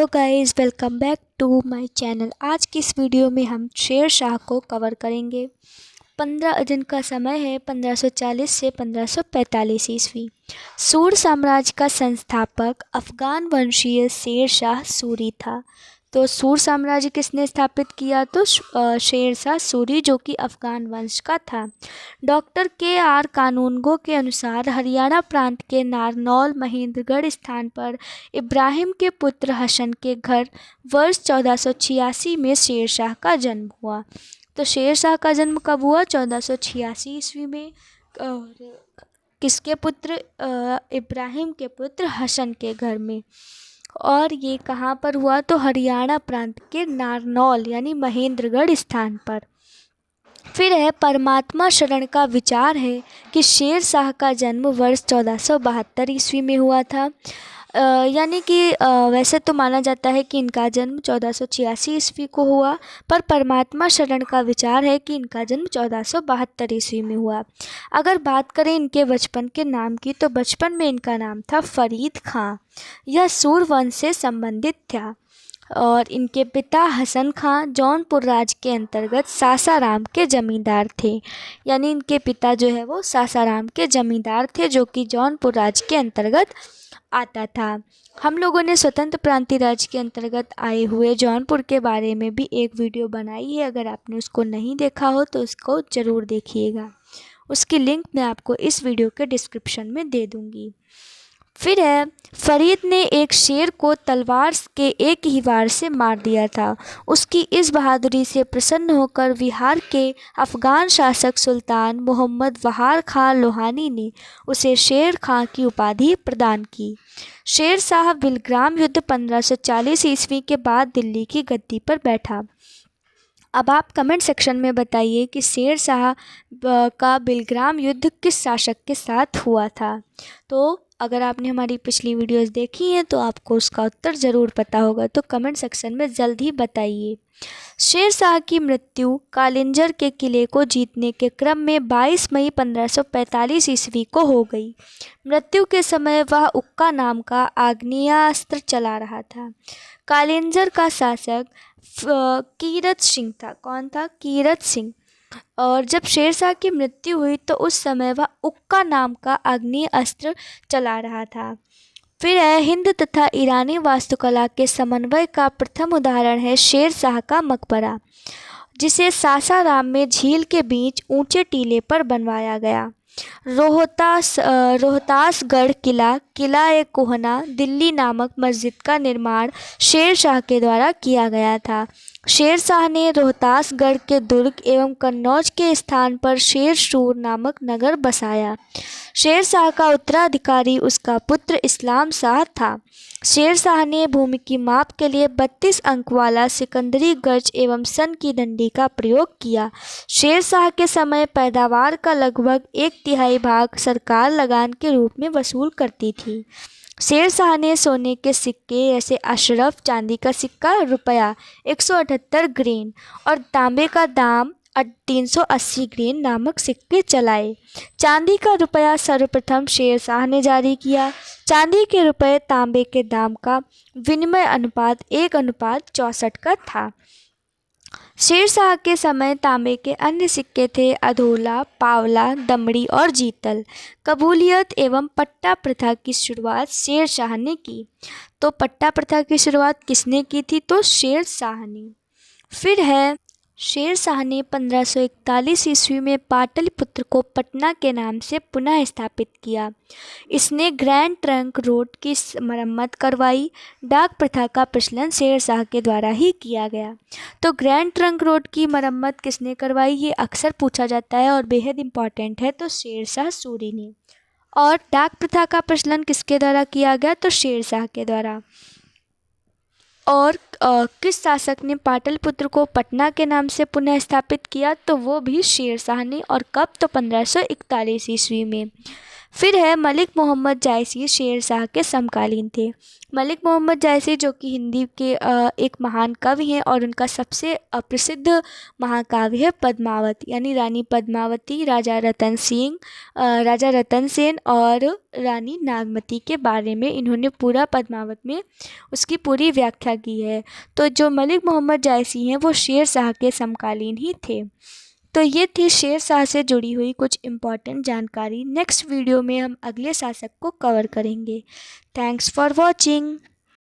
Hello guys, welcome back to my channel. आज की इस वीडियो में हम शेर शाह को कवर करेंगे। 15 दिन का समय है, 1540 से 1545 ईस्वी। सूर साम्राज्य का संस्थापक अफ़गान वंशीय शेर शाह सूरी था। तो सूर साम्राज्य किसने स्थापित किया? तो शेर शाह सूरी, जो कि अफ़गान वंश का था। Doctor KR. कानूनगो के अनुसार हरियाणा प्रांत के नारनौल महेंद्रगढ़ स्थान पर इब्राहिम के पुत्र हसन के घर वर्ष 1486 में शेर शाह का जन्म हुआ। तो शेर शाह का जन्म कब हुआ? 1486 ईस्वी में। और किसके पुत्र? इब्राहिम के पुत्र हसन के घर में। और ये कहाँ पर हुआ? तो हरियाणा प्रांत के नारनौल यानी महेंद्रगढ़ स्थान पर। फिर है परमात्मा शरण का विचार है कि शेर शाह का जन्म वर्ष 1472 ईस्वी में हुआ था। यानी कि वैसे तो माना जाता है कि इनका जन्म 1486 ईस्वी को हुआ, पर परमात्मा शरण का विचार है कि इनका जन्म 1472 ईस्वी में हुआ। अगर बात करें इनके बचपन के नाम की, तो बचपन में इनका नाम था फरीद खां। यह सूर वंश से संबंधित था। और इनके पिता हसन खां जौनपुर राज्य के अंतर्गत सासाराम के जमींदार थे। यानी इनके पिता जो है वो सासाराम के जमींदार थे, जो कि जौनपुर राज्य के अंतर्गत आता था। हम लोगों ने स्वतंत्र प्रांतीय राज्य के अंतर्गत आए हुए जौनपुर के बारे में भी एक वीडियो बनाई है। अगर आपने उसको नहीं देखा हो तो उसको ज़रूर देखिएगा। उसकी लिंक मैं आपको इस वीडियो के डिस्क्रिप्शन में दे दूँगी। फिर है फरीद ने एक शेर को तलवार के एक ही वार से मार दिया था। उसकी इस बहादुरी से प्रसन्न होकर बिहार के अफ़गान शासक सुल्तान मोहम्मद वहार खां लोहानी ने उसे शेर खां की उपाधि प्रदान की। शेर शाह बिलग्राम युद्ध 1540 ईस्वी के बाद दिल्ली की गद्दी पर बैठा। अब आप कमेंट सेक्शन में बताइए कि शेर शाह का बिलग्राम युद्ध किस शासक के साथ हुआ था। तो अगर आपने हमारी पिछली वीडियोस देखी हैं तो आपको उसका उत्तर ज़रूर पता होगा, तो कमेंट सेक्शन में जल्द ही बताइए। शेर शाह की मृत्यु कालिंजर के किले को जीतने के क्रम में 22 मई 1545 ईस्वी को हो गई। मृत्यु के समय वह उक्का नाम का आग्नेयास्त्र चला रहा था। कालिंजर का शासक कीरत सिंह था। कौन था? कीरत सिंह। और जब शेर शाह की मृत्यु हुई तो उस समय वह उक्का नाम का आग्नेय अस्त्र चला रहा था। फिर है हिंद तथा ईरानी वास्तुकला के समन्वय का प्रथम उदाहरण है शेर शाह का मकबरा, जिसे सासाराम में झील के बीच ऊंचे टीले पर बनवाया गया। रोहतासगढ़ किला ए कोहना दिल्ली नामक मस्जिद का निर्माण शेर शाह के द्वारा किया गया था। शेर शाह ने रोहतासगढ़ के दुर्ग एवं कन्नौज के स्थान पर शेरशूर नामक नगर बसाया। शेर शाह का उत्तराधिकारी उसका पुत्र इस्लाम शाह था। शेर शाह ने भूमि की माप के लिए 32 अंक वाला सिकंदरी गज एवं सन की डंडी का प्रयोग किया। शेर शाह के समय पैदावार का लगभग 1/3 भाग सरकार लगान के रूप में वसूल करती थी। शेर शाह ने सोने के सिक्के जैसे अशरफ, चांदी का सिक्का रुपया 178 ग्रेन और तांबे का दाम 380 ग्रेन नामक सिक्के चलाए। चांदी का रुपया सर्वप्रथम शेर शाह ने जारी किया। चांदी के रुपये तांबे के दाम का विनिमय अनुपात 1:64 का था। शेर शाह के समय तांबे के अन्य सिक्के थे अधोला, पावला, दमड़ी और जीतल। कबूलियत एवं पट्टा प्रथा की शुरुआत शेर शाह ने की। तो पट्टा प्रथा की शुरुआत किसने की थी? तो शेर शाह ने। फिर है शेर शाह ने 1541 ईस्वी में पाटलिपुत्र को पटना के नाम से पुनः स्थापित किया। इसने ग्रैंड ट्रंक रोड की मरम्मत करवाई। डाक प्रथा का प्रचलन शेर शाह के द्वारा ही किया गया। तो ग्रैंड ट्रंक रोड की मरम्मत किसने करवाई? ये अक्सर पूछा जाता है और बेहद इम्पॉर्टेंट है। तो शेर शाह सूरी ने। और डाक प्रथा का प्रचलन किसके द्वारा किया गया? तो शेर शाह के द्वारा। और किस शासक ने पाटलिपुत्र को पटना के नाम से पुनः स्थापित किया? तो वो भी शेर शाह ने। और कब? तो 1541 ईस्वी में। फिर है मलिक मोहम्मद जायसी, शेर शाह के समकालीन थे। मलिक मोहम्मद जायसी जो कि हिंदी के एक महान कवि हैं और उनका सबसे प्रसिद्ध महाकाव्य है पद्मावती, यानी रानी पद्मावती, राजा रतन सेन और रानी नागमती के बारे में इन्होंने पूरा पद्मावत में उसकी पूरी व्याख्या की है। तो जो मलिक मोहम्मद जायसी हैं वो शेर शाह के समकालीन ही थे। तो ये थी शेर शाह से जुड़ी हुई कुछ इम्पॉर्टेंट जानकारी। नेक्स्ट वीडियो में हम अगले शासक को कवर करेंगे। Thanks for watching.